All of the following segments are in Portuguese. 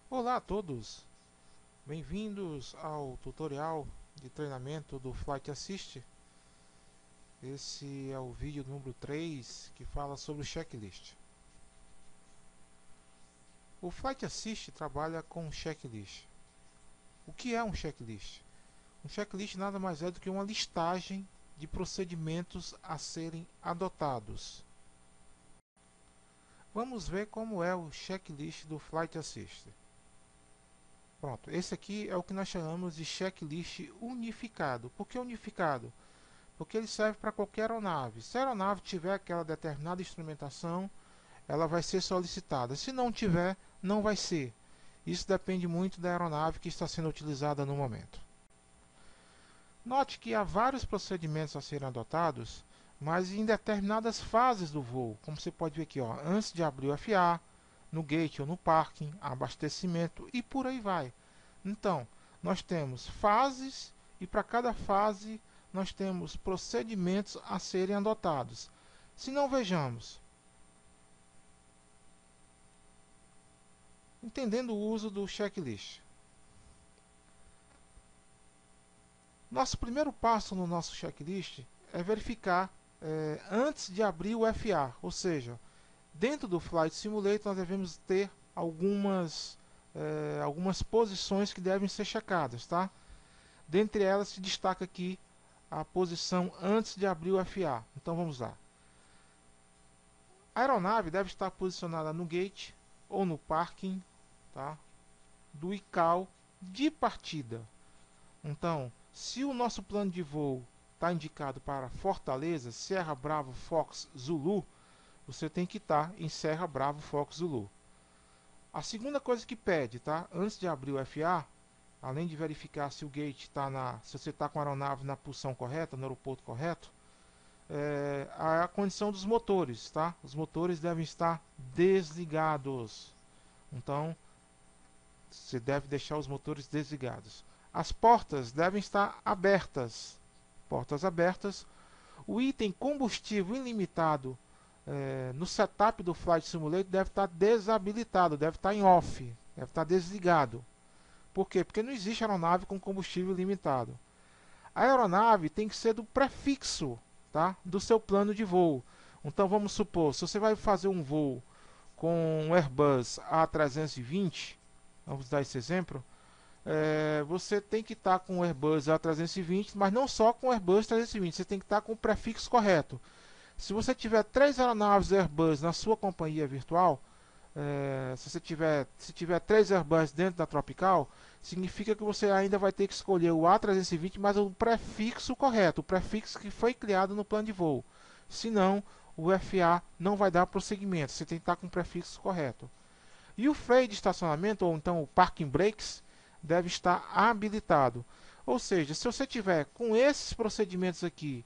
Olá a todos, bem-vindos ao tutorial de treinamento do Flight Assist. Esse é o vídeo número 3 que fala sobre o checklist. O Flight Assist trabalha com checklist. O que é um checklist? Um checklist nada mais é do que uma listagem de procedimentos a serem adotados. Vamos ver como é o checklist do Flight Assist. Pronto, esse aqui é o que nós chamamos de checklist unificado. Por que unificado? Porque ele serve para qualquer aeronave. Se a aeronave tiver aquela determinada instrumentação, ela vai ser solicitada. Se não tiver, não vai ser. Isso depende muito da aeronave que está sendo utilizada no momento. Note que há vários procedimentos a serem adotados, mas em determinadas fases do voo, como você pode ver aqui, ó, antes de abrir o FA, no gate ou no parking, abastecimento e por aí vai. Então, nós temos fases e para cada fase nós temos procedimentos a serem adotados. Se não, vejamos. Entendendo o uso do checklist. Nosso primeiro passo no nosso checklist é verificar antes de abrir o FA, ou seja, dentro do Flight Simulator nós devemos ter algumas posições que devem ser checadas, tá? Dentre elas se destaca aqui a posição antes de abrir o FA. Então vamos lá. A aeronave deve estar posicionada no gate ou no parking, tá? Do ICAO de partida. Então, se o nosso plano de voo está indicado para Fortaleza, Serra Bravo Fox Zulu, você tem que estar em Serra Bravo Fox Zulu. A segunda coisa que pede, tá? Antes de abrir o FA, além de verificar se o gate está se você está com a aeronave na posição correta, no aeroporto correto, a condição dos motores, tá? Os motores devem estar desligados. Então, você deve deixar os motores desligados. As portas devem estar abertas. Portas abertas. O item combustível ilimitado no setup do Flight Simulator deve estar desabilitado, deve estar em off, deve estar desligado. Por quê? Porque não existe aeronave com combustível ilimitado. A aeronave tem que ser do prefixo, tá? Do seu plano de voo. Então vamos supor, se você vai fazer um voo com um Airbus A320, vamos dar esse exemplo, você tem que estar com o Airbus A320, mas não só com o Airbus 320, você tem que estar com o prefixo correto. Se você tiver 3 aeronaves Airbus na sua companhia virtual, se tiver 3 Airbus dentro da Tropical, significa que você ainda vai ter que escolher o A320, mas o prefixo correto, o prefixo que foi criado no plano de voo. Senão, o FA não vai dar prosseguimento, você tem que estar com o prefixo correto. E o freio de estacionamento, ou então o parking brakes, deve estar habilitado. Ou seja, se você tiver com esses procedimentos aqui,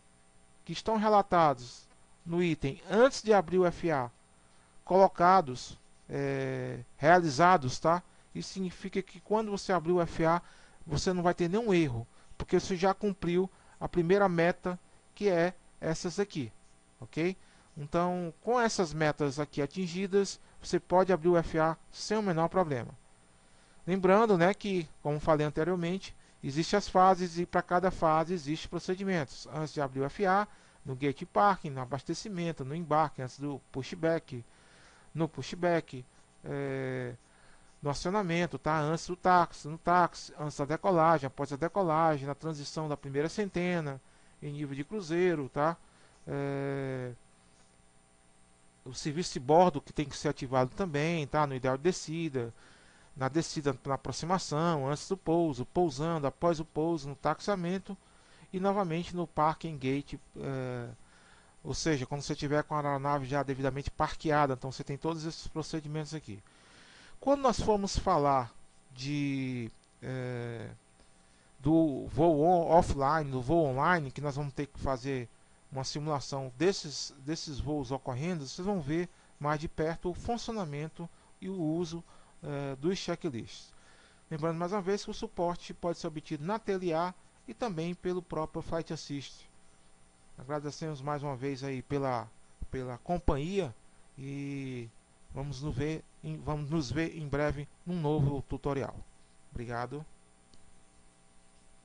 que estão relatados no item antes de abrir o FA, colocados, realizados, tá? Isso significa que quando você abrir o FA, você não vai ter nenhum erro, porque você já cumpriu a primeira meta, que é essas aqui, ok? Então, com essas metas aqui atingidas, você pode abrir o FA sem o menor problema. Lembrando, né, que, como falei anteriormente, existem as fases e para cada fase existem procedimentos. Antes de abrir o FA, no gate parking, no abastecimento, no embarque, antes do pushback, no pushback, no acionamento, tá? Antes do táxi, no táxi, antes da decolagem, após a decolagem, na transição da primeira centena, em nível de cruzeiro, tá? O serviço de bordo que tem que ser ativado também, tá? No ideal de descida, na descida, na aproximação, antes do pouso, pousando, após o pouso, no taxiamento e novamente no parking gate, ou seja, quando você estiver com a aeronave já devidamente parqueada. Então você tem todos esses procedimentos aqui. Quando nós formos falar de do voo offline, do voo online, que nós vamos ter que fazer uma simulação desses voos ocorrendo, vocês vão ver mais de perto o funcionamento e o uso dos checklists. Lembrando mais uma vez que o suporte pode ser obtido na TLA e também pelo próprio Flight Assist. Agradecemos mais uma vez aí pela companhia e vamos nos ver vamos nos ver em breve num novo tutorial. Obrigado.